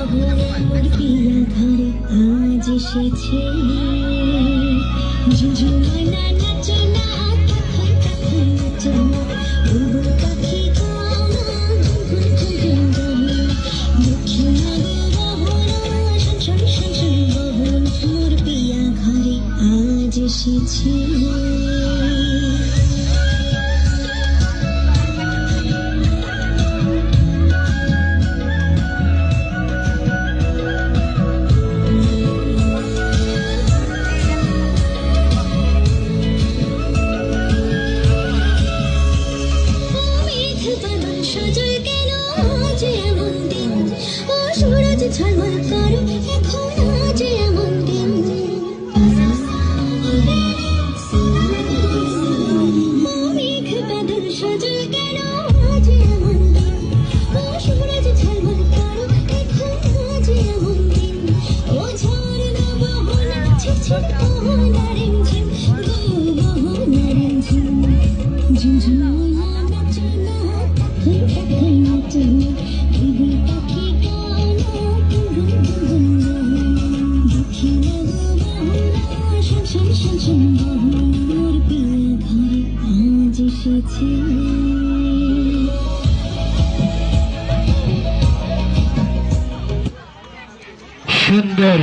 আমার প্রিয় ঘরে আজ এসেছে ঝুঝুমা না নাচো না তখন তখন নাচো না বুলবুল পাখি গাও না ঝুমঝুম ঝুমঝুম গাও না দক্ষিণা গো শোন শোন শোন শোন বাবুল মোর প্রিয় ঘরে আজ এসেছে সজল কেন আজ এমন দিন ও সূরজ ঝলমল করো এখন আজ এমন দিন মেঘ বাদল সজল কেন আজ এমন দিন ও সূরজ ঝলমল করো এখন আজ এমন দিন ও ঝর্ণা বহনা ঝিরঝির বহনা রিমঝিম গো বহনা রিমঝিম ঝিমঝিম নাচো না তখন নাচো না বুলবুল পাখি গাও না গুনগুন গুনগুন গাও দক্ষিণা গো বাহুনা শোন শোন শোন শোন বাহুনা মোর প্রিয় ঘরে আজ এসেছে সুন্দর।